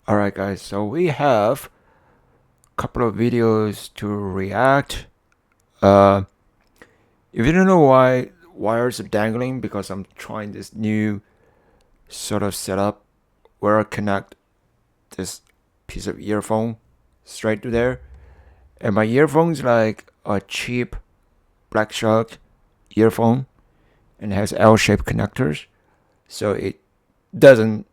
Alright guys, so we have a couple of videos to react. If you don't know why wires are dangling, because I'm trying this new sort of setup where I connect this piece of earphone straight to there. And my earphone's like a cheap Black Shark earphone and has L-shaped connectors. So it doesn't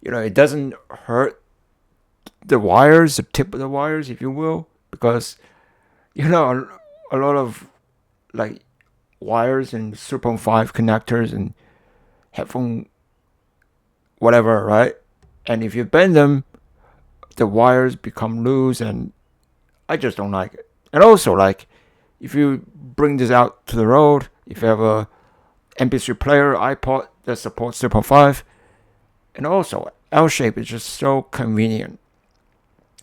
it doesn't hurt the wires, the tip of the wires, if you will, because a lot of like wires and 3.5 connectors and headphone whatever, right? And if you bend them, the wires become loose, and I just don't like it. And also, like, if you bring this out to the road, if you have a MP3 player, iPod that supports 3.5, and also L shape is just so convenient.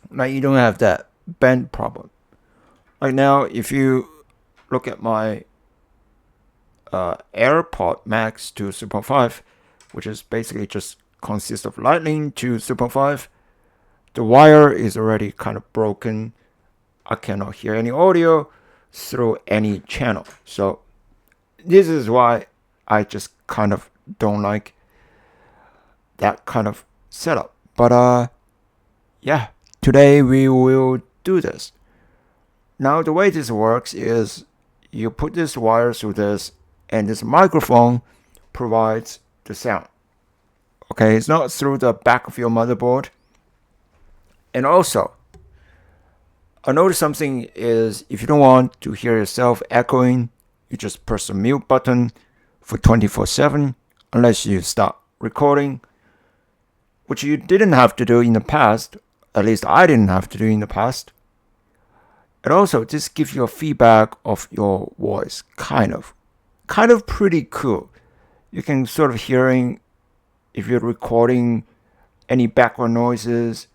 Like, you don't have that bend problem. Like now, if you look at my AirPod Max to 3.5, which is basically just consists of Lightning to 3.5, the wire is already kind of broken. I cannot hear any audio through any channel. So this is why I just kind of don't like that kind of setup. But yeah, today we will do this. Now the way this works is you put this wire through this, and this microphone provides the sound. Okay, it's not through the back of your motherboard. And also, I noticed something is if you don't want to hear yourself echoing, you just press the mute button for 24/7 unless you stop recording, which you didn't have to do in the past. At least I didn't have to do in the past. And also, this gives you a feedback of your voice, kind of pretty cool. You can sort of hearing if you're recording any background noises,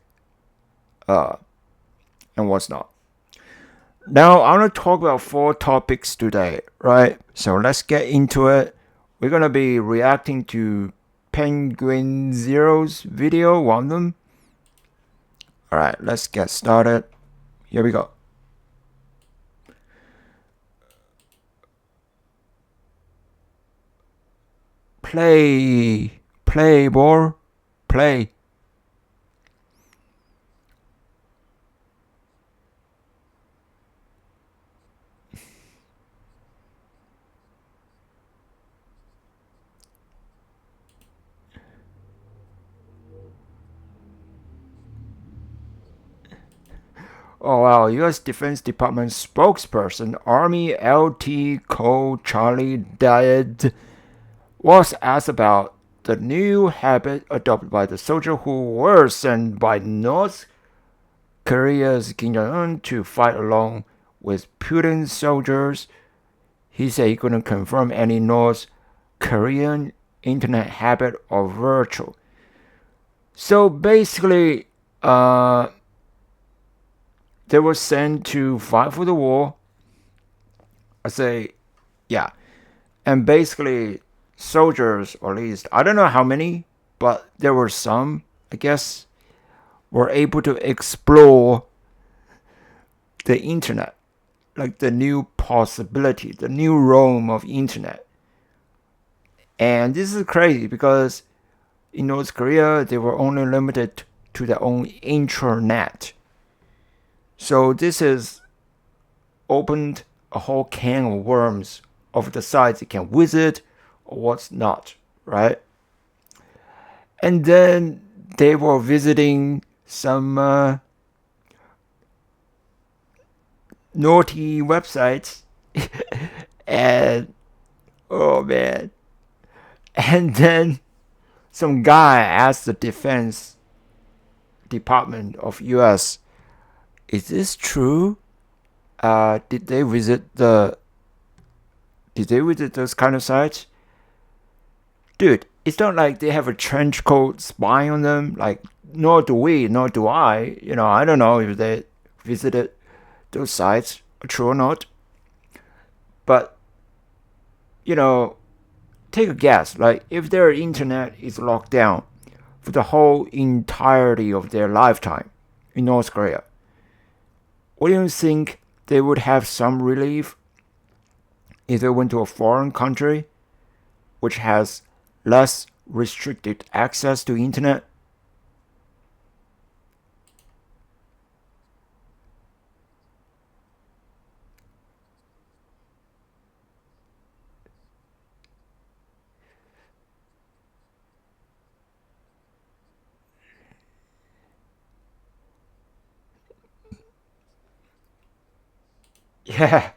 and what's not. Now, I'm going to talk about 4 topics today, right? So let's get into it. We're going to be reacting to Penguin Zero's video, one of them. Alright, let's get started. Here we go. Play, ball, play. Oh wow, U.S. Defense Department spokesperson Army LT Cole Charlie Diet was asked about the new habit adopted by the soldier who were sent by North Korea's Kim Jong-un to fight along with Putin's soldiers. He said he couldn't confirm any North Korean internet habit or virtual. So basically, they were sent to fight for the war. I say, yeah. And basically, soldiers, or at least, I don't know how many, but there were some, I guess, were able to explore the internet. Like the new possibility, the new realm of internet. And this is crazy because in North Korea, they were only limited to their own intranet. So this has opened a whole can of worms of the sites you can visit or what's not, right? And then they were visiting some naughty websites and oh man. And then some guy asked the Defense Department of US, is this true? Did they visit those kind of sites? Dude, it's not like they have a trench coat spy on them. Like, nor do we, nor do I. I don't know if they visited those sites, true or not. But, take a guess. Like, if their internet is locked down for the whole entirety of their lifetime in North Korea. Wouldn't you think they would have some relief if they went to a foreign country which has less restricted access to internet? Yeah,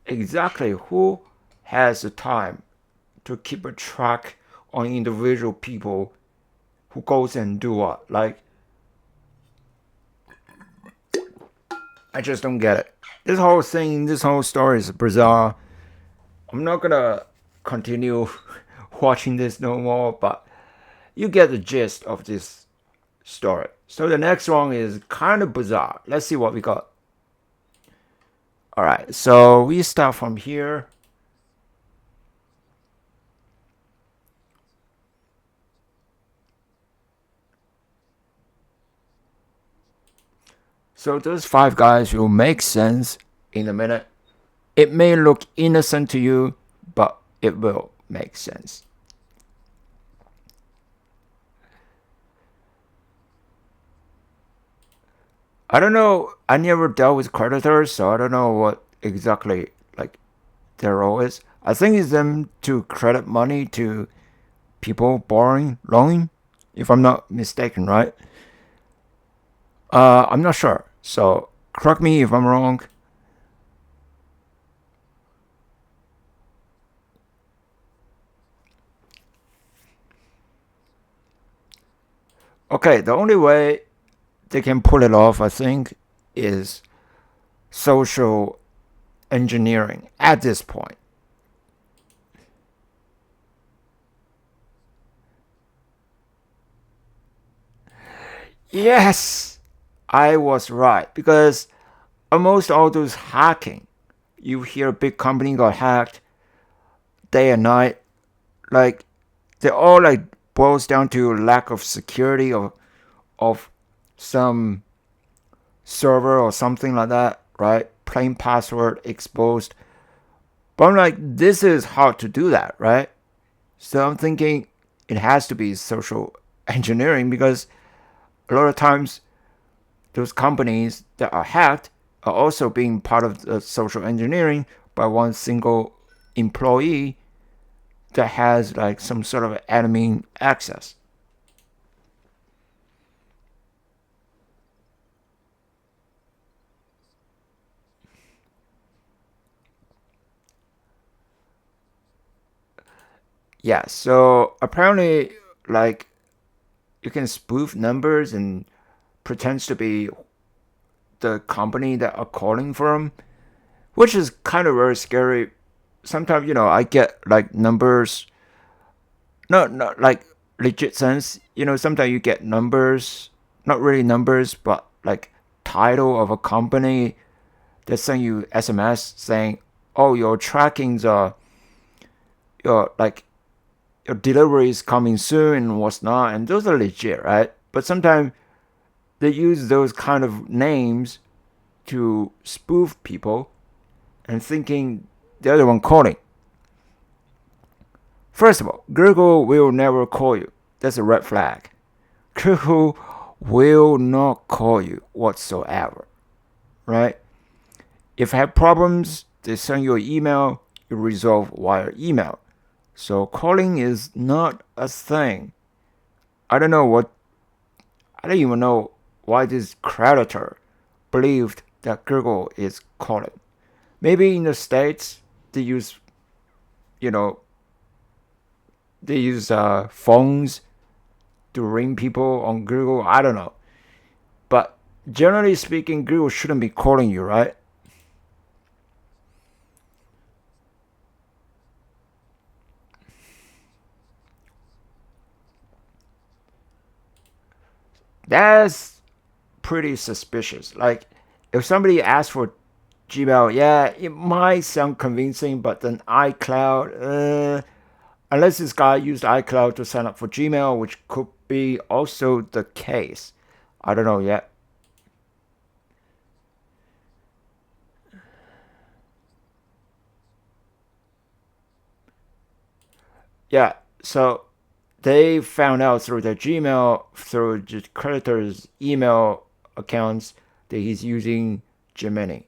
exactly. Who has the time to keep a track on individual people who goes and do what? Like, I just don't get it. This whole thing, this whole story is bizarre. I'm not gonna continue watching this no more, but you get the gist of this story. So the next one is kind of bizarre. Let's see what we got. All right, so we start from here. So those five guys will make sense in a minute. It may look innocent to you, but it will make sense. I don't know. I never dealt with creditors, so I don't know what exactly like their role is. I think it's them to credit money to people borrowing, loaning, if I'm not mistaken, right? I'm not sure. So correct me if I'm wrong. Okay, the only way they can pull it off, I think, is social engineering at this point. Yes, I was right because almost all those hacking, you hear a big company got hacked day and night, like they all like boils down to lack of security of some server or something like that, right? Plain password exposed. But I'm like, this is hard to do that, right? So I'm thinking it has to be social engineering because a lot of times those companies that are hacked are also being part of the social engineering by one single employee that has like some sort of admin access. Yeah, so apparently, like, you can spoof numbers and pretends to be the company that are calling from, which is kind of very scary. Sometimes, I get like numbers, not like legit sense. Sometimes you get numbers, not really numbers, but like title of a company that send you SMS saying, "Oh, your trackings are your like your delivery is coming soon and what's not," and those are legit, right? But sometimes they use those kind of names to spoof people and thinking they're the one calling. First of all, Google will never call you. That's a red flag. Google will not call you whatsoever, right? If you have problems, they send you an email, you resolve via email. So calling is not a thing. I don't know what, I don't even know why this creditor believed that Google is calling. Maybe in the States, they use, you know, they use phones to ring people on Google. I don't know. But generally speaking, Google shouldn't be calling you, right? That's pretty suspicious. Like, if somebody asks for Gmail, yeah, it might sound convincing, but then iCloud, unless this guy used iCloud to sign up for Gmail, which could be also the case. I don't know yet. Yeah, so they found out through the Gmail, through the creditor's email accounts, that he's using Gemini.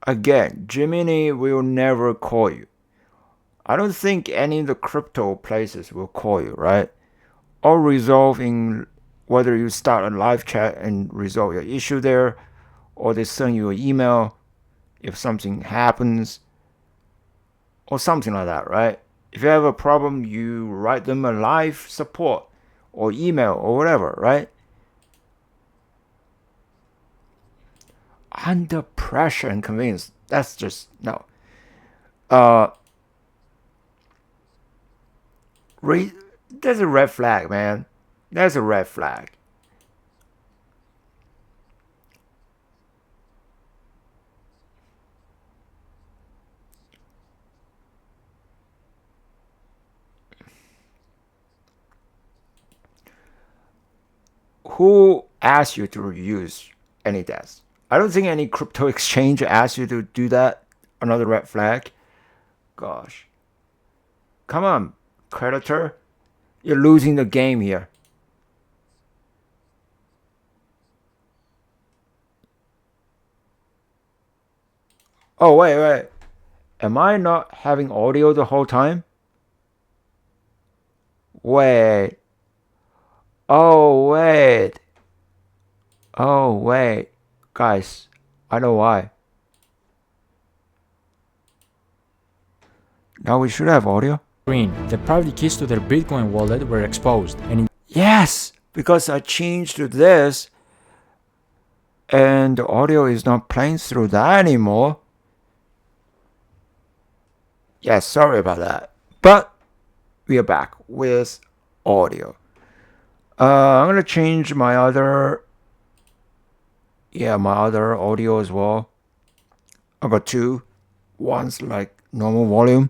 Again, Gemini will never call you. I don't think any of the crypto places will call you, right? Or resolve in whether you start a live chat and resolve your issue there, or they send you an email if something happens, or something like that, right? If you have a problem, you write them a live support or email or whatever, right? Under pressure and convinced. That's just no. Uh, That's a red flag, man. That's a red flag. Who asked you to use any desk? I don't think any crypto exchange asked you to do that. Another red flag. Gosh. Come on, creditor. You're losing the game here. Oh, wait. Am I not having audio the whole time? Wait. Oh, wait. Oh, wait. Guys, I know why. Now we should have audio. The private keys to their Bitcoin wallet were exposed, and yes, because I changed to this, and the audio is not playing through that anymore. Yes, sorry about that. But we are back with audio. I'm gonna change my other audio as well. I got two. One's like normal volume,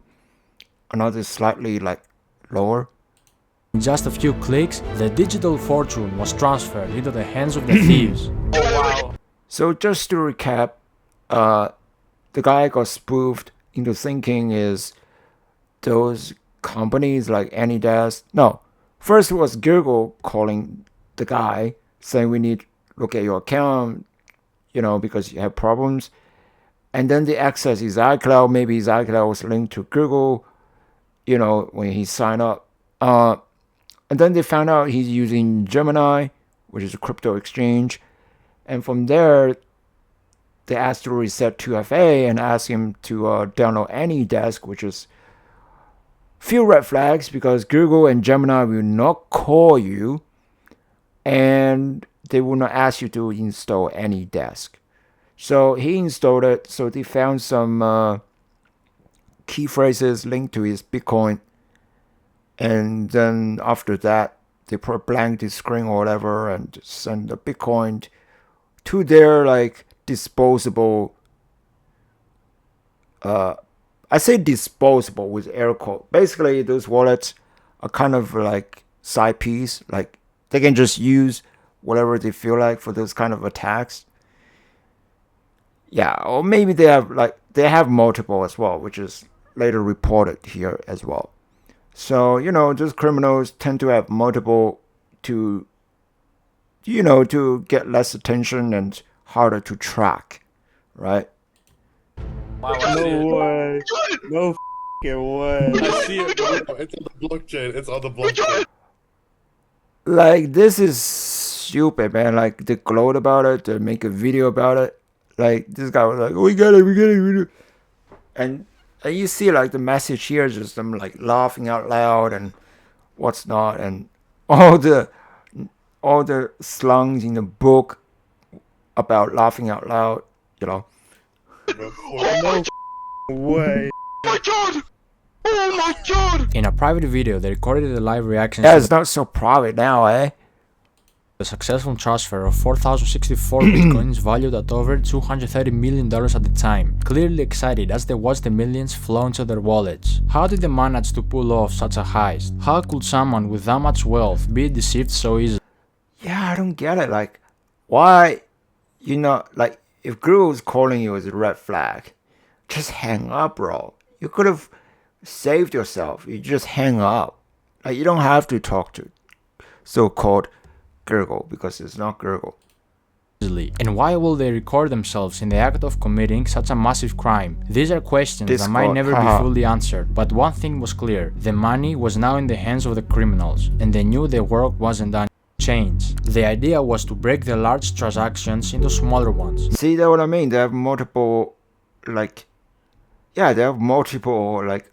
another slightly like lower. in just a few clicks, the digital fortune was transferred into the hands of the thieves. So just to recap, the guy got spoofed into thinking is those companies like AnyDesk. No, first it was Google calling the guy saying we need to look at your account, because you have problems. And then they access his iCloud. Maybe his iCloud was linked to Google, when he signed up. And then they found out he's using Gemini, which is a crypto exchange. And from there, they asked to reset 2FA and asked him to download AnyDesk, which is few red flags because Google and Gemini will not call you and they will not ask you to install AnyDesk. So he installed it. So they found some key phrases linked to his Bitcoin. And then after that, they put blank the screen or whatever and send the Bitcoin to their like disposable. I say disposable with air quote. Basically, those wallets are kind of like side piece. Like they can just use whatever they feel like for those kind of attacks. Yeah, or maybe they have multiple as well, which is later reported here as well. So those criminals tend to have multiple to to get less attention and harder to track, right? Wow, no way. No way. I see it, bro. It's on the blockchain. It's on the blockchain. Like, this is stupid, man. Like, they gloat about it. They make a video about it. Like, this guy was like, oh, we got it. And you see, like, the message here is just them, like, laughing out loud and what's not. And all the slangs in the book about laughing out loud, No way. Oh my god! Oh my god! In a private video, they recorded the live reactions Yeah, to it's not so private now, eh? the successful transfer of 4,064 bitcoins valued at over $230 million at the time, clearly excited as they watched the millions flow into their wallets. How did they manage to pull off such a heist? How could someone with that much wealth be deceived so easily? Yeah, I don't get it. Like, why, like, if Google's calling you as a red flag, just hang up, bro. You could have saved yourself. You just hang up. Like, you don't have to talk to so-called Google because it's not Google. And why will they record themselves in the act of committing such a massive crime? These are questions that might never be fully answered, but one thing was clear: the money was now in the hands of the criminals, and they knew their work wasn't done. Change. The idea was to break the large transactions into smaller ones. See, that's what I mean? They have multiple, like, yeah, they have multiple, like,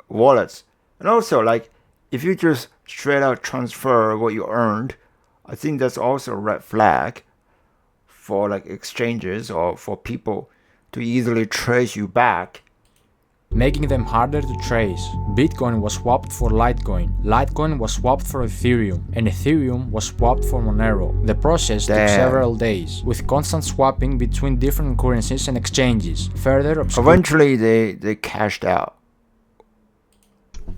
wallets. And also, like, if you just straight out transfer what you earned, I think that's also a red flag for, like, exchanges or for people to easily trace you back. Making them harder to trace. Bitcoin was swapped for Litecoin, Litecoin was swapped for Ethereum, and Ethereum was swapped for Monero. The process took several days, with constant swapping between different currencies and exchanges. Further eventually they cashed out.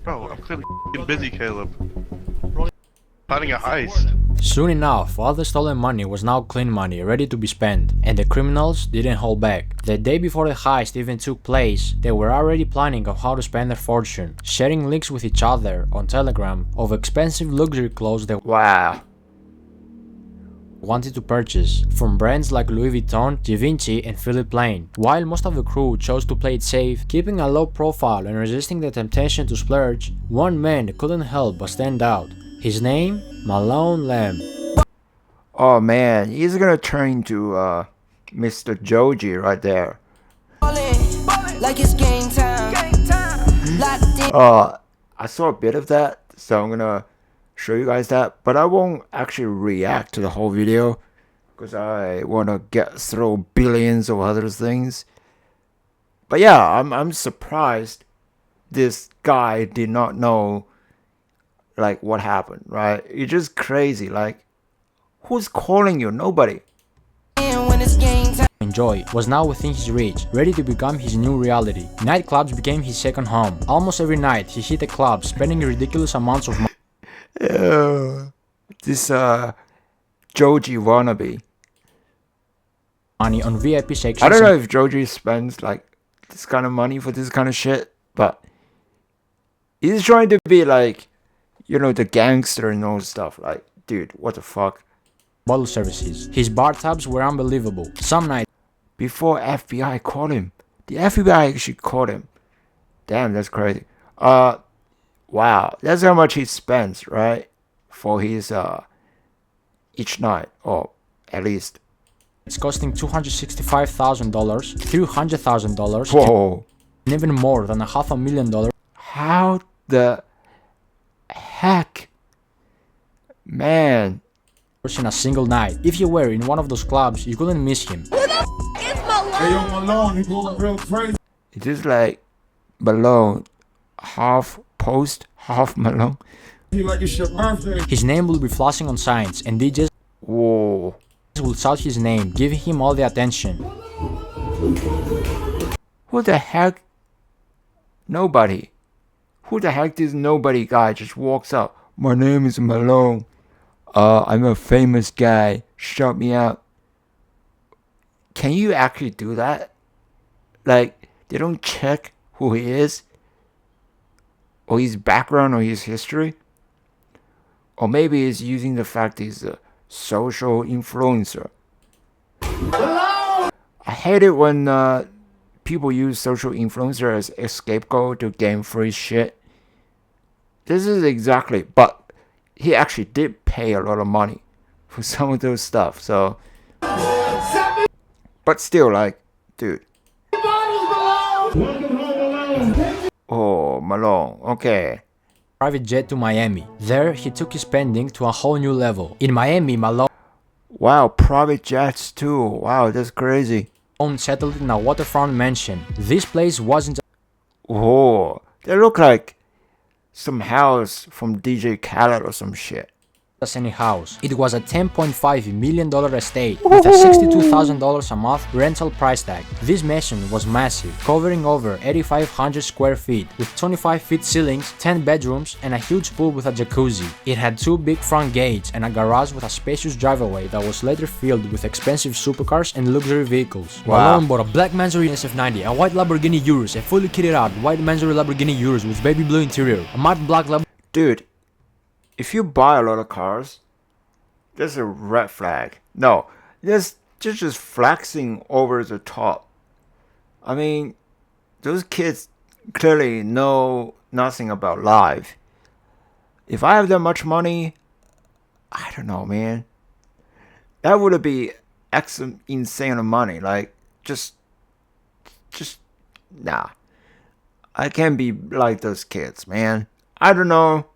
Bro, I'm clearly busy, Caleb. Planning a heist. Soon enough, all the stolen money was now clean money, ready to be spent, and the criminals didn't hold back. The day before the heist even took place, they were already planning on how to spend their fortune, sharing links with each other on Telegram of expensive luxury clothes they wanted to purchase, from brands like Louis Vuitton, Givenchy, and Philippe Plein. While most of the crew chose to play it safe, keeping a low profile and resisting the temptation to splurge, one man couldn't help but stand out. His name? Malone Lamb. Oh man, he's gonna turn into Mr. Joji right there. Like it's game time. I saw a bit of that, so I'm gonna show you guys that, but I won't actually react to the whole video because I wanna get through billions of other things. But yeah, I'm surprised this guy did not know like what happened, right? It's just crazy. Like, who's calling you? Nobody. Enjoy was now within his reach, ready to become his new reality. Nightclubs became his second home. Almost every night he hit a club, spending ridiculous amounts of This Joji wannabe. money on VIP sections. I don't know if Joji spends like this kind of money for this kind of shit, but he's trying to be like, the gangster and all stuff. Like, dude, what the fuck? Bottle services. His bar tabs were unbelievable. Some nights, before FBI caught him, the FBI actually caught him. Damn, that's crazy. Wow, that's how much he spends, right? For his each night, or at least it's costing $265,000, $300,000, whoa, and even more than $500,000. How the heck, man? In a single night. If you were in one of those clubs, you couldn't miss him. It is like Malone, half post, half Malone. His name will be flashing on signs, and DJs will shout his name, giving him all the attention. Who the heck? Nobody. Who the heck this nobody guy just walks up? My name is Malone. I'm a famous guy. Shout me out. Can you actually do that? Like, they don't check who he is, or his background, or his history, or maybe he's using the fact he's a social influencer. I hate it when people use social influencer as a scapegoat to gain free shit. This is exactly, but he actually did pay a lot of money for some of those stuff, so. But still, like, dude. Oh, Malone, okay. Private jet to Miami. There, he took his spending to a whole new level. In Miami, Malone Wow, private jets too. Wow, that's crazy. settled in a waterfront mansion. This place wasn't Oh, They look like some house from DJ Khaled or some shit. As any house. It was a $10.5 million estate with a $62,000 a month rental price tag. This mansion was massive, covering over 8,500 square feet, with 25 feet ceilings, 10 bedrooms, and a huge pool with a jacuzzi. It had 2 big front gates and a garage with a spacious driveway that was later filled with expensive supercars and luxury vehicles. Wow. Malone bought a black Mansory SF90, a white Lamborghini Urus, a fully kitted out white Mansory Lamborghini Urus with baby blue interior, a matte black Lamborghini. Dude, if you buy a lot of cars, that's a red flag. No, just flexing over the top. I mean, those kids clearly know nothing about life. If I have that much money, I don't know, man. That would be insane money. Like, just nah. I can't be like those kids, man. I don't know.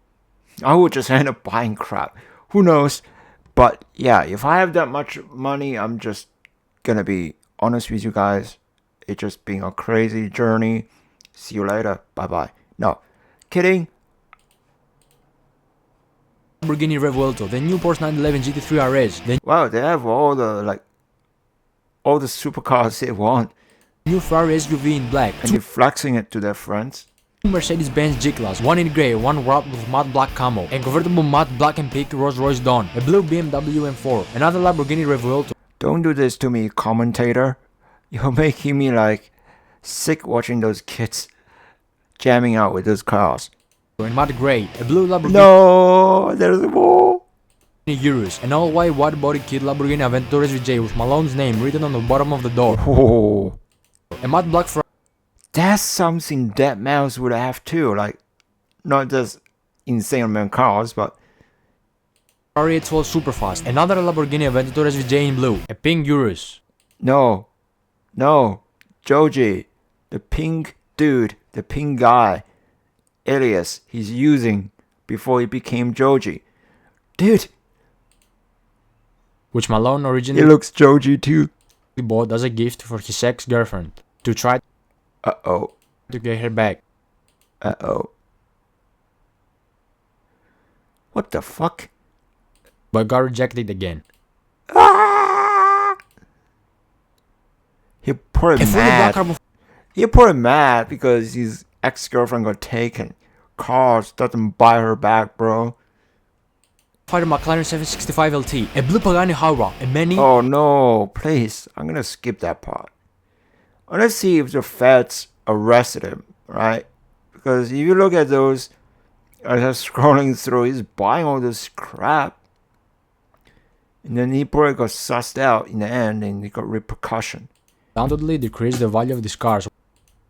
I would just end up buying crap. Who knows? But yeah, if I have that much money, I'm just gonna be honest with you guys. It's just been a crazy journey. See you later. Bye bye. No, kidding. Lamborghini Revuelto, the new Porsche 911 GT3 RS, the Wow, they have all the supercars they want, new Ferrari SUV in black, and they're flexing it to their friends. 2 Mercedes-Benz G-Class, one in grey, one wrapped with matte black camo, a convertible matte black and pink Rolls-Royce Dawn, a blue BMW M4, another Lamborghini Revuelto. Don't do this to me, commentator. You're making me like sick watching those kids jamming out with those cars. In matte grey, a blue Lamborghini. No, there's more. Urus, an all-white wide-body kit Lamborghini Aventador SVJ with Malone's name written on the bottom of the door. Oh, A matte black Ferrari. that's something that mouse would have too. Like, not just insane amount cars, but Ferrari 12 Superfast, another Lamborghini Aventador SVJ in blue, a pink Urus. no, Joji, the pink dude, the pink guy, alias he's using before he became Joji. Dude, Which Malone he originally looks Joji too. bought as a gift for his ex-girlfriend to try Uh-oh. to get her back. Uh-oh. What the fuck? But got rejected again. He probably A fully black mad. carbon He probably mad because his ex-girlfriend got taken. Cars doesn't buy her back, bro. fighter McLaren 765 LT, a blue Pagani Howrah, and many. Oh no, please. I'm gonna skip that part. Let's see if the feds arrested him, right? Because if you look at those, as I'm scrolling through, he's buying all this crap. And then he probably got sussed out in the end and he got repercussion. Undoubtedly decreased the value of these cars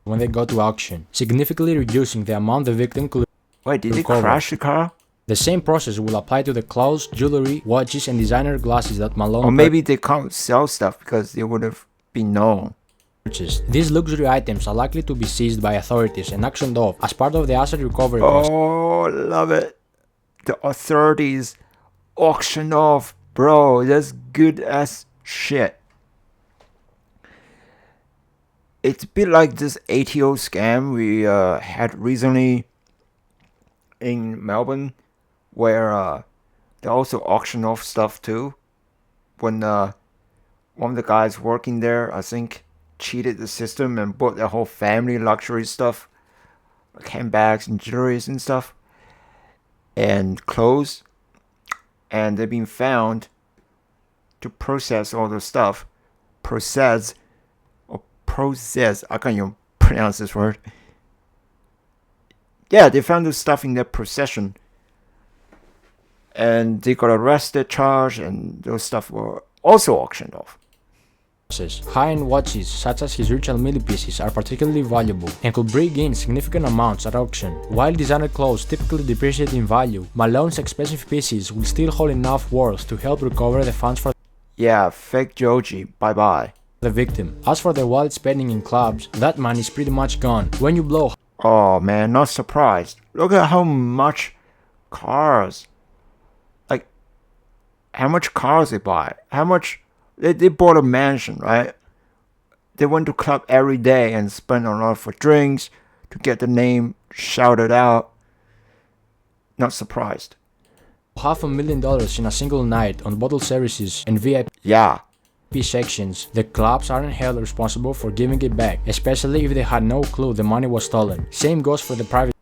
when they go to auction, significantly reducing the amount the victim could Wait, did he recover. crash the car? The same process will apply to the clothes, jewelry, watches, and designer glasses that Malone Or maybe they can't sell stuff because they would have been known. purchased. These luxury items are likely to be seized by authorities and auctioned off as part of the asset recovery process. Oh, love it. The authorities auction off. Bro, that's good as shit. It's a bit like this ATO scam we had recently in Melbourne, where they also auction off stuff too. When one of the guys working there, I think, cheated the system and bought their whole family luxury stuff, like handbags and jewelry and stuff, and clothes, and they've been found to process all the stuff. Process, I can't even pronounce this word. Yeah, they found the stuff in their possession. And they got arrested, charged, and those stuff were also auctioned off. High-end watches such as his Richard Mille pieces are particularly valuable and could bring in significant amounts at auction. While designer clothes typically depreciate in value, Malone's expensive pieces will still hold enough worth to help recover the funds for Yeah, fake Joji, bye-bye. the victim. As for the wallet spending in clubs, that money is pretty much gone. When you blow Oh man, not surprised. Look at how much cars. Like, how much cars they buy. How much. They bought a mansion, right? They went to club every day and spent a lot for drinks, to get the name shouted out. Not surprised. $500,000 in a single night on bottle services and VIP sections. The clubs aren't held responsible for giving it back, especially if they had no clue the money was stolen. Same goes for the private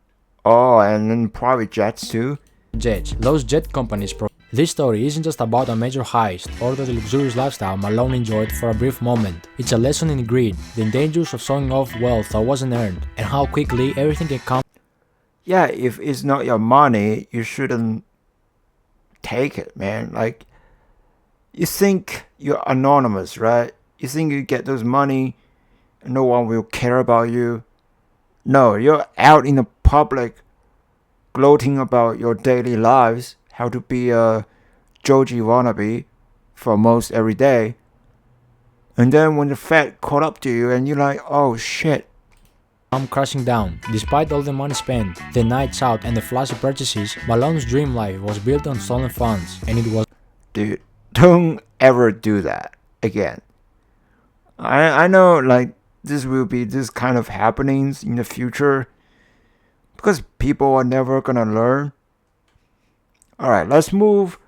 and then private jets too. Jets. Those jet companies This story isn't just about a major heist or the luxurious lifestyle Malone enjoyed for a brief moment. It's a lesson in greed, the dangers of showing off wealth that wasn't earned, and how quickly everything can come. Yeah, if it's not your money, you shouldn't take it, man. Like, you think you're anonymous, right? You think you get those money, and no one will care about you. No, you're out in the public, gloating about your daily lives, how to be a Joji wannabe for most every day. And then when the Fed caught up to you and you're like, oh shit. I'm crashing down. Despite all the money spent, the nights out and the flashy purchases, Malone's dream life was built on stolen funds, and it was... Dude, don't ever do that again. I know like this will be this kind of happenings in the future because people are never gonna learn. Alright, let's move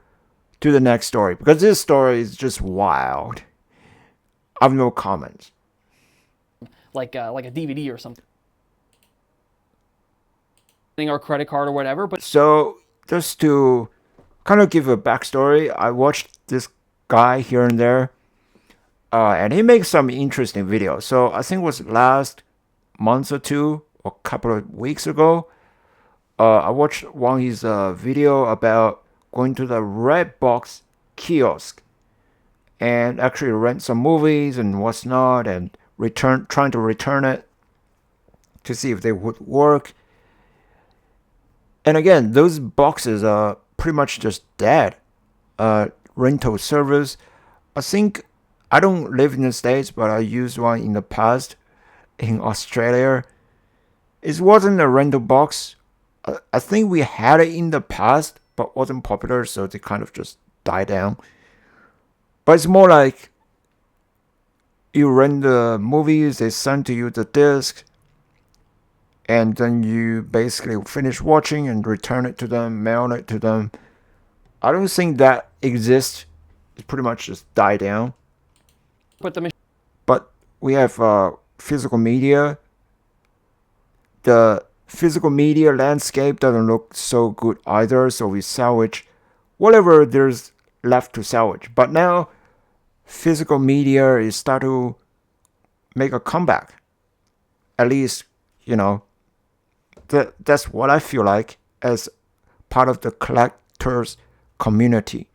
to the next story because this story is just wild. I have no comments. Like a DVD or something, or credit card or whatever. But so just to kind of give a backstory, I watched this guy here and there, and he makes some interesting videos. So I think it was last month or two, or a couple of weeks ago, I watched one of his video about going to the Rebox kiosk and actually rent some movies and what's not, and trying to return it to see if they would work. And again, those boxes are pretty much just dead. Rental service. I think I don't live in the States, but I used one in the past in Australia. It wasn't a rental box. I think we had it in the past, but wasn't popular, so they kind of just died down. But it's more like you rent the movies, they send to you the disc, and then you basically finish watching and return it to them, mail it to them. I don't think that exists. It pretty much just died down. But we have physical media. The physical media landscape doesn't look so good either, so we salvage whatever there's left to salvage. But now physical media is start to make a comeback. At least, you know, that's what I feel like as part of the collectors community.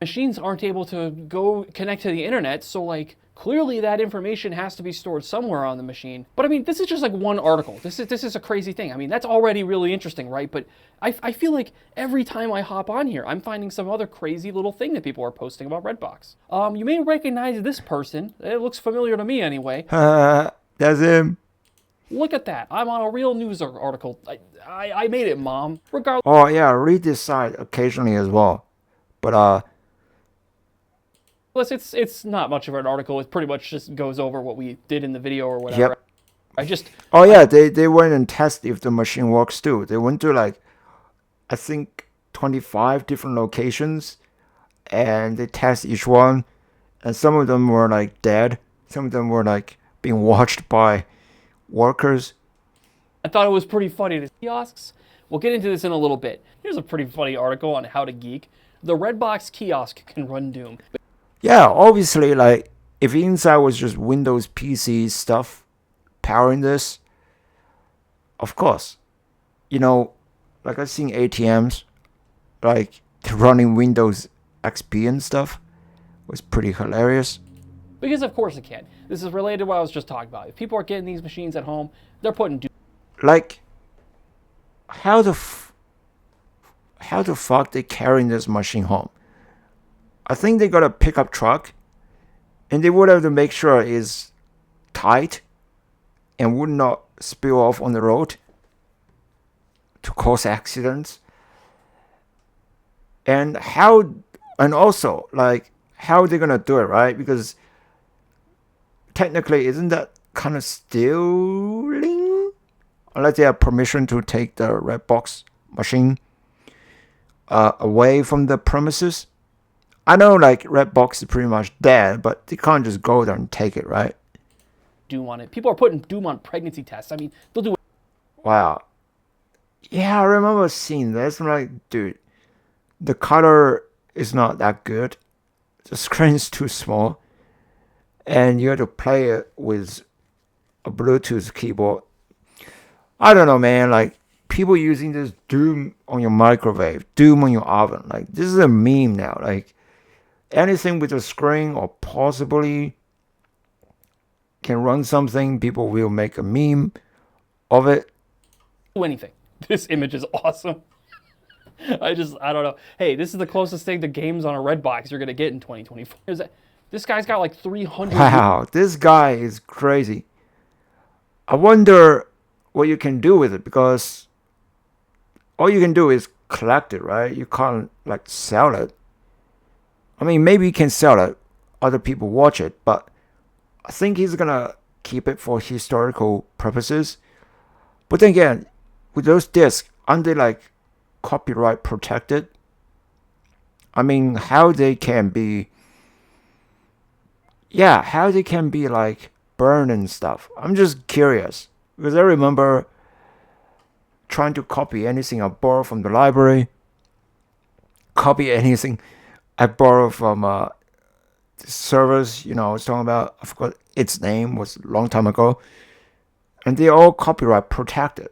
Machines aren't able to go connect to the internet, so like clearly that information has to be stored somewhere on the machine. But I mean, this is just like one article. This is a crazy thing. I mean, that's already really interesting, right? But I feel like every time I hop on here, I'm finding some other crazy little thing that people are posting about Redbox. You may recognize this person. It looks familiar to me anyway. That's him. Look at that. I'm on a real news article. I made it, Mom. Regardless. Oh yeah, I read this site occasionally as well. But it's not much of an article. It pretty much just goes over what we did in the video or whatever. Yep. They went and tested if the machine works too. They went to like, I think 25 different locations, and they test each one, and some of them were like dead. Some of them were like being watched by workers. I thought it was pretty funny. Kiosks. We'll get into this in a little bit. Here's a pretty funny article on how to geek. The Redbox kiosk can run Doom. Yeah, obviously, like, if inside was just Windows PC stuff powering this, of course. You know, like I've seen ATMs, like, running Windows XP and stuff was pretty hilarious. Because of course it can. This is related to what I was just talking about. If people are getting these machines at home, they're putting Doom. Like, how the fuck they carrying this machine home? I think they got a pickup truck, and they would have to make sure it's tight and would not spill off on the road to cause accidents. And also, like, how are they gonna do it, right? Because technically, isn't that kind of stealing? unless they have permission to take the Redbox machine away from the premises. I know like Redbox is pretty much dead, but they can't just go there and take it, right? Doom on it. People are putting Doom on pregnancy tests. I mean, they'll do it. Wow. Yeah, I remember seeing this. I'm like, dude, the color is not that good. The screen is too small. And you have to play it with a Bluetooth keyboard. I don't know, man. Like, people using this Doom on your microwave, Doom on your oven. Like, this is a meme now. Like, anything with a screen or possibly can run something, people will make a meme of it. Do anything. This image is awesome. I don't know. Hey, this is the closest thing to games on a Redbox you're going to get in 2024. This guy's got like 300. Wow, this guy is crazy. I wonder what you can do with it, because all you can do is collect it, right? You can't like sell it. I mean, maybe you can sell it, other people watch it, but I think he's gonna keep it for historical purposes. But then again, with those discs, aren't they like copyright protected? I mean, how they can be like burned and stuff. I'm just curious, because I remember trying to copy anything I borrow from the library, copy anything I borrow from the servers, I was talking about. I forgot its name, was a long time ago, and they're all copyright protected.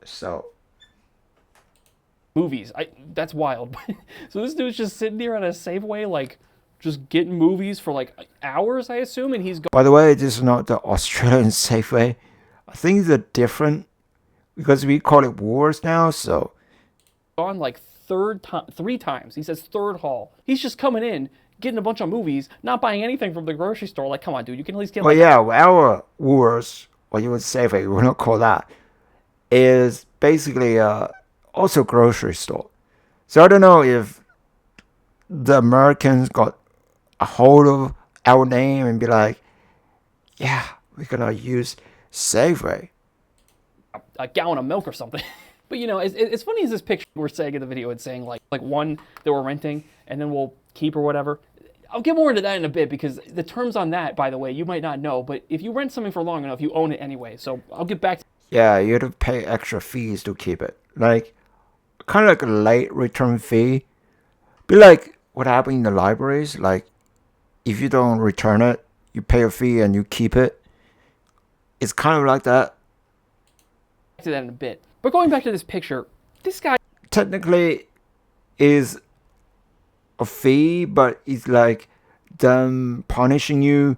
So movies. That's wild. So this dude's just sitting there at a Safeway, like just getting movies for like hours, I assume, and he's By the way, this is not the Australian Safeway. I think they're different because we call it Wars now. So gone like 3 times. He says third haul. He's just coming in, getting a bunch of movies, not buying anything from the grocery store. Like, come on, dude, you can at least get. Well, yeah, our Wars, what you would Safeway, we will not call that, is basically also grocery store. So I don't know if the Americans got a hold of our name and be like, yeah, we're gonna use Safeway. A gallon of milk or something. But it's funny as this picture we're saying in the video, it's saying like one that we're renting and then we'll keep or whatever. I'll get more into that in a bit, because the terms on that, by the way, you might not know, but if you rent something for long enough, you own it anyway. So I'll get back to. Yeah, you have to pay extra fees to keep it. Like, kind of like a late return fee. Be like what happened in the libraries. Like, if you don't return it, you pay a fee and you keep it. It's kind of like that. To that in a bit. But going back to this picture, this guy technically is a fee, but it's like them punishing you,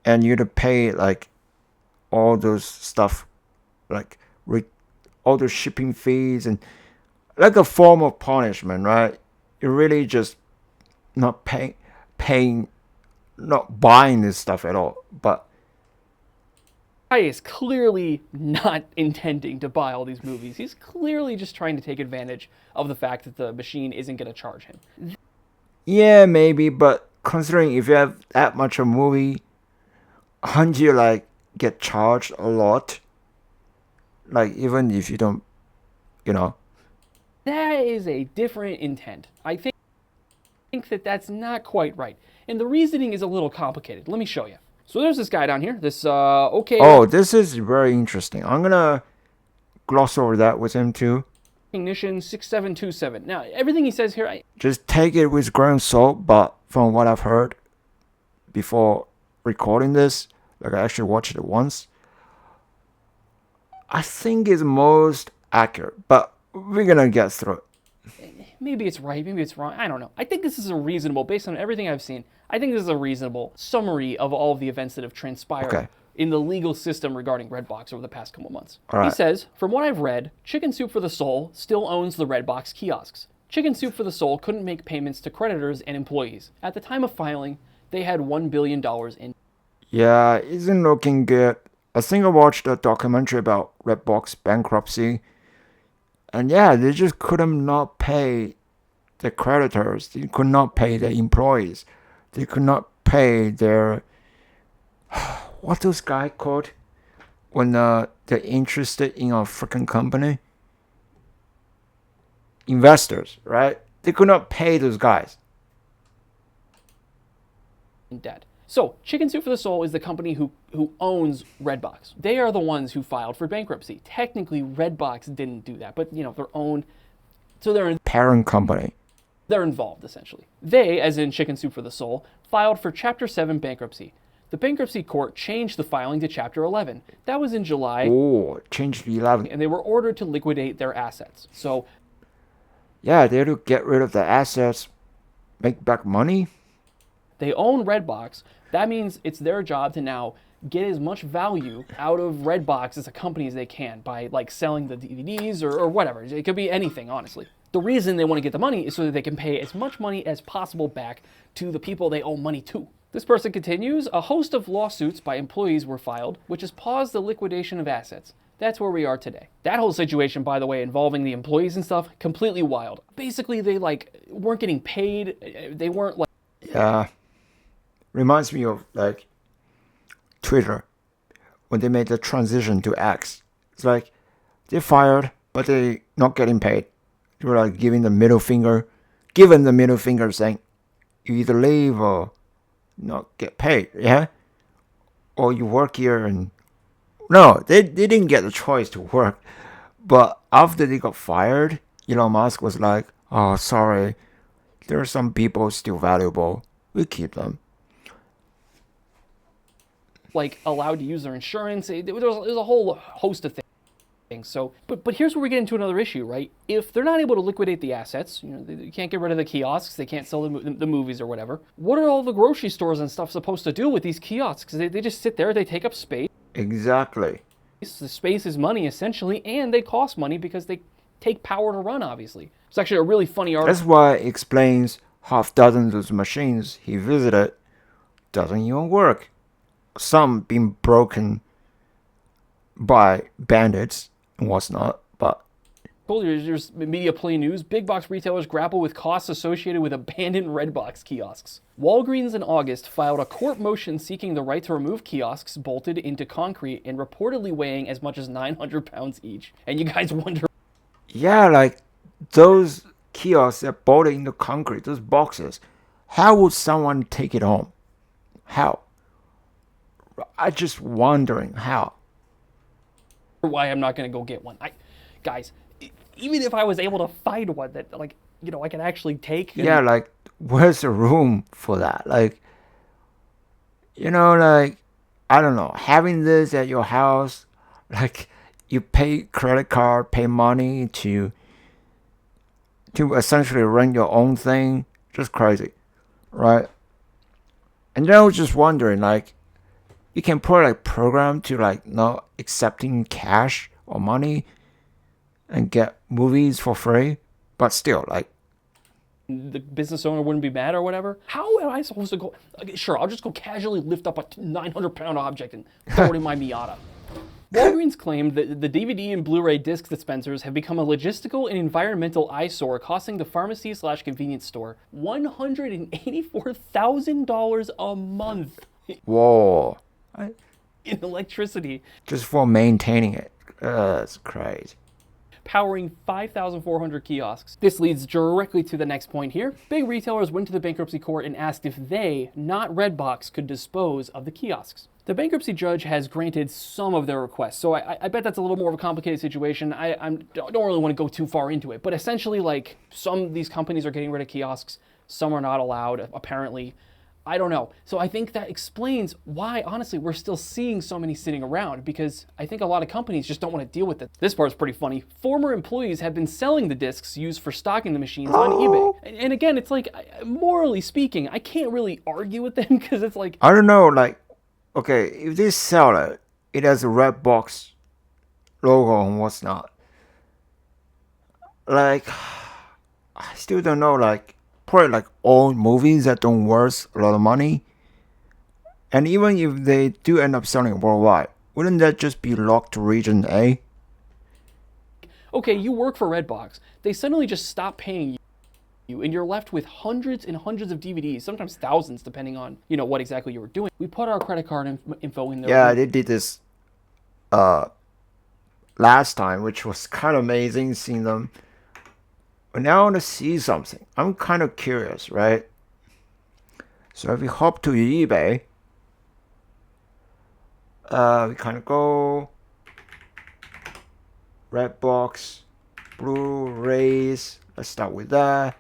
and you have to pay like all those stuff, like all the shipping fees, and like a form of punishment, right? You're really just not paying, not buying this stuff at all. But guy is clearly not intending to buy all these movies. He's clearly just trying to take advantage of the fact that the machine isn't going to charge him. Yeah, maybe, but considering if you have that much of a movie, aren't you like get charged a lot? Like, even if you don't, That is a different intent. I think that that's not quite right. And the reasoning is a little complicated. Let me show you. So there's this guy down here, this, okay. Oh, this is very interesting. I'm gonna gloss over that with him too. Ignition 6727. Now, everything he says here, just take it with a grain of salt, but from what I've heard before recording this, like I actually watched it once, I think it's most accurate, but we're gonna get through it. Maybe it's right, maybe it's wrong, I don't know. I think this is a reasonable, based on everything I've seen, I think this is a reasonable summary of all of the events that have transpired in the legal system regarding Redbox over the past couple months. He says, from what I've read, Chicken Soup for the Soul still owns the Redbox kiosks. Chicken Soup for the Soul couldn't make payments to creditors and employees. At the time of filing, they had $1 billion in. Yeah, isn't looking good. I think I watched a documentary about Redbox bankruptcy. And yeah, they just couldn't not pay the creditors. They could not pay the employees. They could not pay their, what those guys called? when they're interested in a freaking company, investors, right? They could not pay those guys. Debt. So, Chicken Soup for the Soul is the company who owns Redbox. They are the ones who filed for bankruptcy. Technically, Redbox didn't do that, but they're owned, so they're parent company. They're involved essentially. They, as in Chicken Soup for the Soul, filed for Chapter 7 bankruptcy. The bankruptcy court changed the filing to Chapter 11. That was in July. Oh, changed to 11. And they were ordered to liquidate their assets. So, yeah, they had to get rid of the assets, make back money. They own Redbox. That means it's their job to now get as much value out of Redbox as a company as they can by like selling the DVDs or whatever. It could be anything, honestly. The reason they want to get the money is so that they can pay as much money as possible back to the people they owe money to. This person continues, a host of lawsuits by employees were filed, which has paused the liquidation of assets. That's where we are today. That whole situation, by the way, involving the employees and stuff, completely wild. Basically, they like weren't getting paid. They weren't like... Yeah. Reminds me of like Twitter when they made the transition to X. It's like they fired, but they not getting paid. They were like giving the middle finger, saying you either leave or not get paid, yeah? Or you work here and no, they didn't get the choice to work. But after they got fired, Elon Musk was like, oh, sorry, there are some people still valuable. We keep them. Like allowed to use their insurance. There's a whole host of things. So, but here's where we get into another issue, right? If they're not able to liquidate the assets, they can't get rid of the kiosks, they can't sell the movies or whatever. What are all the grocery stores and stuff supposed to do with these kiosks? They just sit there, they take up space. Exactly. The space is money essentially, and they cost money because they take power to run. Obviously, it's actually a really funny article. That's why it explains half dozen of those machines he visited doesn't even work. Some being broken by bandits and whatnot, but There's Media Play News. Big box retailers grapple with costs associated with abandoned Redbox kiosks. Walgreens in August filed a court motion seeking the right to remove kiosks bolted into concrete and reportedly weighing as much as 900 pounds each. And you guys wonder... Yeah, like those kiosks that bolted into concrete, those boxes, how would someone take it home? How? I'm just wondering how. Why I'm not going to go get one. Guys, even if I was able to find one that, like, I can actually take. Yeah, like, where's the room for that? Like, like, I don't know, having this at your house, like, you pay credit card, pay money to essentially run your own thing, just crazy, right? And then I was just wondering, like, you can put like program to like not accepting cash or money and get movies for free, but still like the business owner wouldn't be mad or whatever. How am I supposed to go? Okay, sure, I'll just go casually lift up a 900-pound object and throw it in my Miata. Walgreens claimed that the DVD and Blu-ray disc dispensers have become a logistical and environmental eyesore, costing the pharmacy/convenience store $184,000 a month. Whoa. In electricity. Just for maintaining it. That's crazy. Powering 5,400 kiosks. This leads directly to the next point here. Big retailers went to the bankruptcy court and asked if they, not Redbox, could dispose of the kiosks. The bankruptcy judge has granted some of their requests, so I bet that's a little more of a complicated situation. I don't really want to go too far into it, but essentially, like, some of these companies are getting rid of kiosks, some are not allowed, apparently. I don't know. So I think that explains why, honestly, we're still seeing so many sitting around, because I think a lot of companies just don't want to deal with it. This part's pretty funny. Former employees have been selling the discs used for stocking the machines on eBay. And again, it's like, morally speaking, I can't really argue with them because it's like... I don't know, like, okay, if they sell it, it has a Redbox logo and what's not. Like, I still don't know, like, probably like old movies that don't worth a lot of money. And even if they do end up selling worldwide, wouldn't that just be locked to region A? Okay, you work for Redbox. They suddenly just stop paying you, and you're left with hundreds and hundreds of DVDs, sometimes thousands, depending on, what exactly you were doing. We put our credit card info in there. Yeah, they did this last time, which was kind of amazing seeing them. But now I want to see something. I'm kind of curious, right? So if we hop to eBay, we kind of go Redbox, Blu-rays. Let's start with that.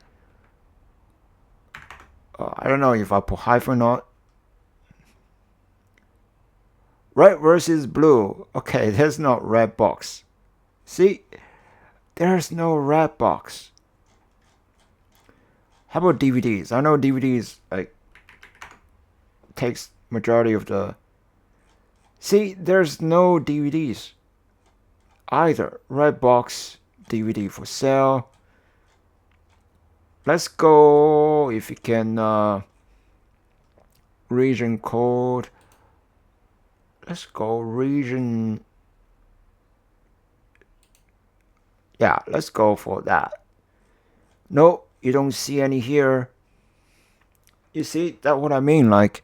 I don't know if I put hyphen or not. Red versus blue. Okay, there's no red box. See? There's no red box. How about DVDs? I know DVDs like takes majority of the. See, there's no DVDs either. Red box DVD for sale. Let's go if you can region code. Let's go region. Yeah, let's go for that. No, you don't see any here. You see, that's what I mean. Like,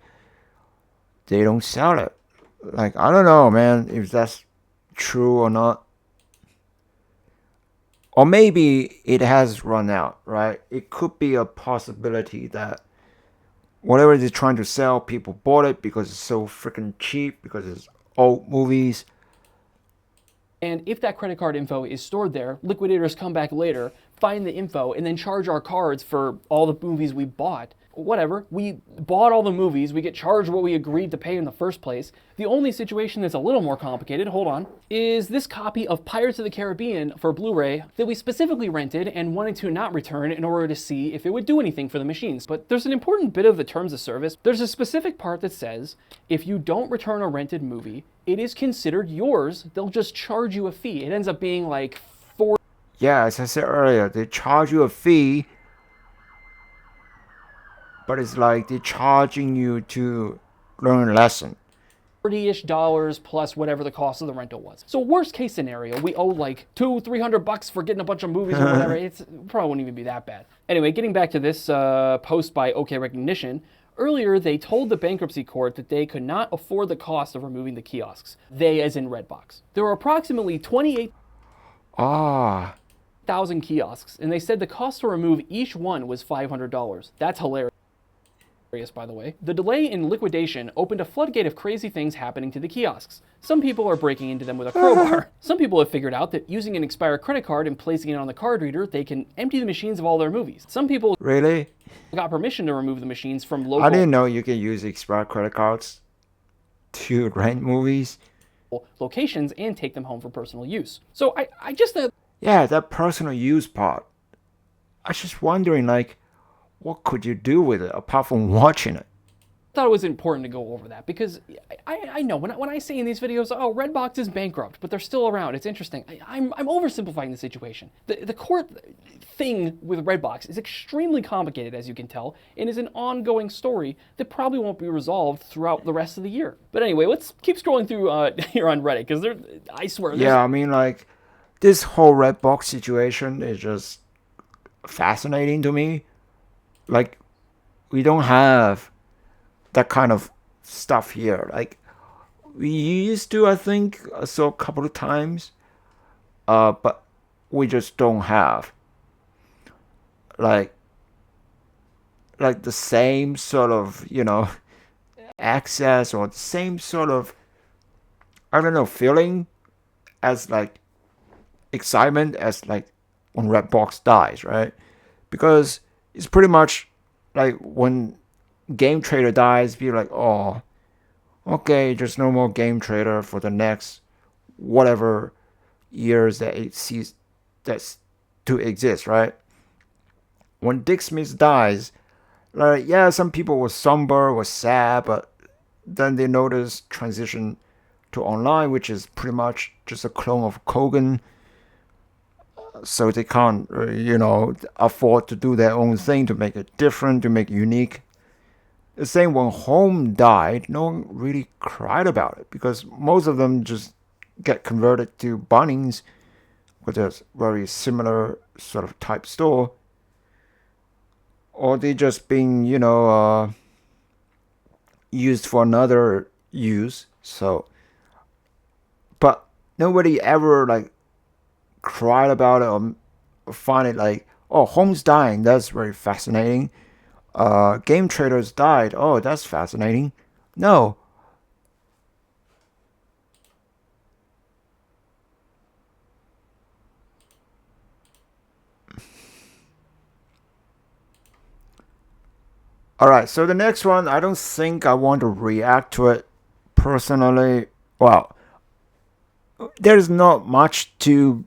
they don't sell it. Like, I don't know, man, if that's true or not. Or maybe it has run out, right? It could be a possibility that whatever they're trying to sell, people bought it because it's so freaking cheap, because it's old movies. And if that credit card info is stored there, liquidators come back later, find the info, and then charge our cards for all the movies we bought. Whatever, we bought all the movies, we get charged what we agreed to pay in the first place. The only situation that's a little more complicated, hold on, is this copy of Pirates of the Caribbean for Blu-ray that we specifically rented and wanted to not return in order to see if it would do anything for the machines. But there's an important bit of the terms of service. There's a specific part that says, if you don't return a rented movie, it is considered yours. They'll just charge you a fee. It ends up being like $4. Yeah, as I said earlier, they charge you a fee. But it's like they're charging you to learn a lesson. $40-ish plus whatever the cost of the rental was. So worst case scenario, we owe like $200-300 for getting a bunch of movies or whatever. It probably wouldn't even be that bad. Anyway, getting back to this post by OK Recognition, earlier they told the bankruptcy court that they could not afford the cost of removing the kiosks. They as in Redbox. There were approximately 28,000 kiosks, and they said the cost to remove each one was $500. That's hilarious, by the way. The delay in liquidation opened a floodgate of crazy things happening to the kiosks. Some people are breaking into them with a crowbar. Some people have figured out that using an expired credit card and placing it on the card reader, they can empty the machines of all their movies. Some people really got permission to remove the machines from local. I didn't know you can use expired credit cards to rent movies locations and take them home for personal use. So I just yeah, that personal use part. I was just wondering, like, what could you do with it apart from watching it? thought it was important to go over that because I know when I say in these videos, oh, Redbox is bankrupt, but they're still around. It's interesting. I'm oversimplifying the situation. The court thing with Redbox is extremely complicated, as you can tell, and is an ongoing story that probably won't be resolved throughout the rest of the year. But anyway, let's keep scrolling through here on Reddit because I swear. Yeah, I mean, like, this whole Redbox situation is just fascinating to me. Like, we don't have that kind of stuff here. Like, we used to, I think, so a couple of times, but we just don't have like the same sort of, access or the same sort of, I don't know, feeling as like excitement as like when Redbox dies, right? Because it's pretty much like when Game Trader dies, be like, oh, okay, just no more Game Trader for the next whatever years that it ceases that's to exist, right? When Dick Smith dies, like, yeah, some people were somber, were sad, but then they noticed transition to online, which is pretty much just a clone of Kogan. So they can't, afford to do their own thing, to make it different, to make it unique. The same when Home died, no one really cried about it because most of them just get converted to Bunnings, which is very similar sort of type store. Or they just being, used for another use. So, but nobody ever like cried about it or find it like, oh, Holmes dying, that's very fascinating. Game traders died, oh, that's fascinating. No. Alright, so the next one, I don't think I want to react to it personally. Well, there's not much to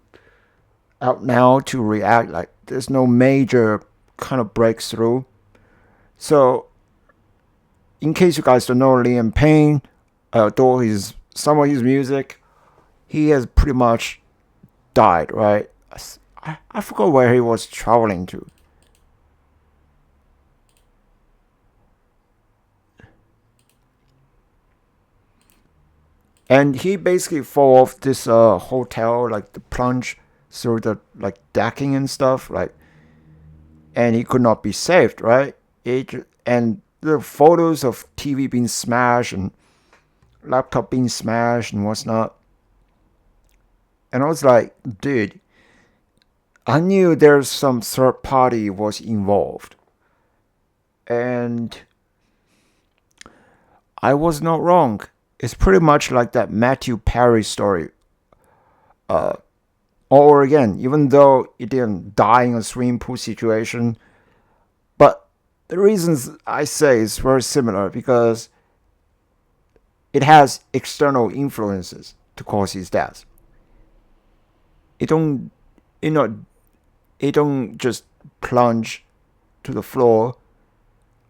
out now to react. Like, there's no major kind of breakthrough. So, in case you guys don't know, Liam Payne, though some of his music, he has pretty much died, right? I forgot where he was traveling to. And he basically fell off this hotel, like the plunge through the like decking and stuff, like, and he could not be saved, right? And the photos of TV being smashed and laptop being smashed and whatnot. And I was like, dude, I knew there's some third party was involved. And I was not wrong. It's pretty much like that Matthew Perry story. Or again, even though it didn't die in a swimming pool situation. But the reasons I say is very similar because it has external influences to cause his death. It don't just plunge to the floor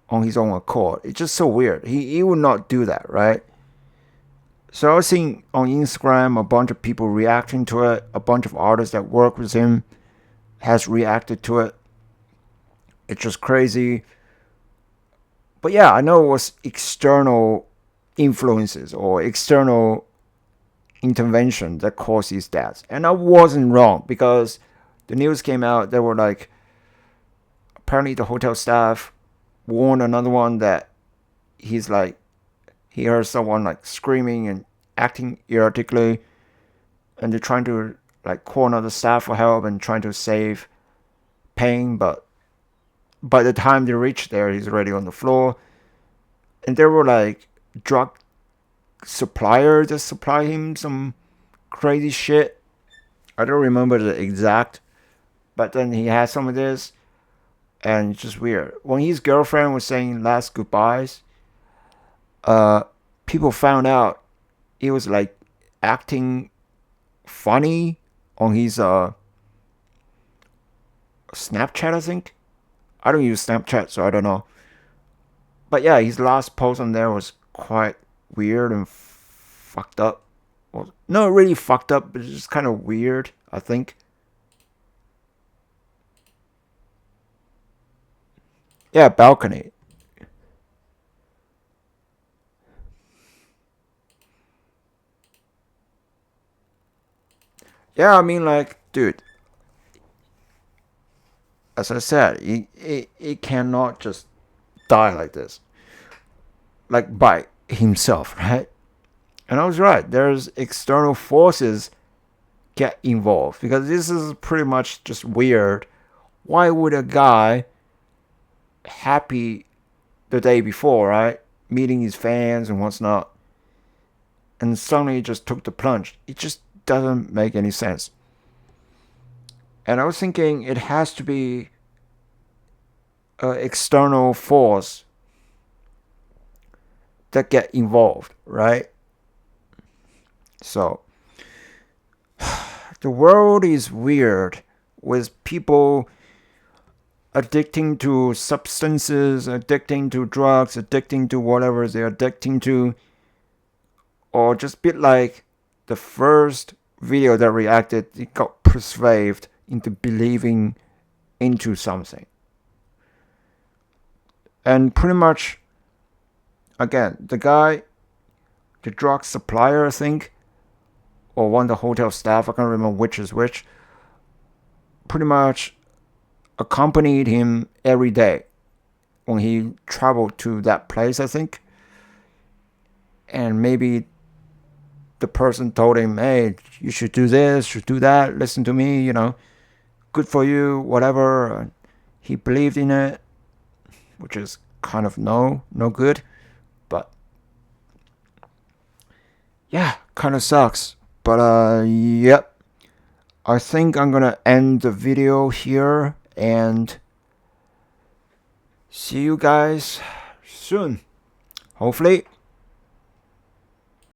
on his own accord. It's just so weird. He would not do that, right? So I was seeing on Instagram a bunch of people reacting to it. A bunch of artists that work with him has reacted to it. It's just crazy. But yeah, I know it was external influences or external intervention that caused his death. And I wasn't wrong because the news came out. They were like, apparently the hotel staff warned another one that he's like, he heard someone like screaming and acting erratically, and they're trying to like call another staff for help and trying to save Payne, but by the time they reached there, he's already on the floor. And there were like drug suppliers that supply him some crazy shit. I don't remember the exact, but then he had some of this, and it's just weird. When his girlfriend was saying last goodbyes, people found out he was like acting funny on his Snapchat, I think. I don't use Snapchat, so I don't know. But yeah, his last post on there was quite weird and fucked up. Well, not really fucked up, but just kind of weird, I think. Yeah, balcony. Yeah, I mean, like, dude, as I said, he cannot just die like this, like by himself, right? And I was right. There's external forces get involved because this is pretty much just weird. Why would a guy happy the day before, right, meeting his fans and what's not, and suddenly just took the plunge? It just doesn't make any sense. And I was thinking it has to be an external force that get involved, right? So the world is weird with people addicting to substances, addicting to drugs, addicting to whatever they're addicting to, or just a bit like the first video that reacted, it got persuaded into believing into something. And pretty much, again, the guy, the drug supplier, I think, or one of the hotel staff, I can't remember which is which, pretty much accompanied him every day when he traveled to that place, I think. And maybe the person told him, hey, you should do this, should do that, listen to me, you know, good for you, whatever. He believed in it, which is kind of no good. But yeah, kind of sucks. But yep. I think I'm gonna end the video here and see you guys soon. Hopefully.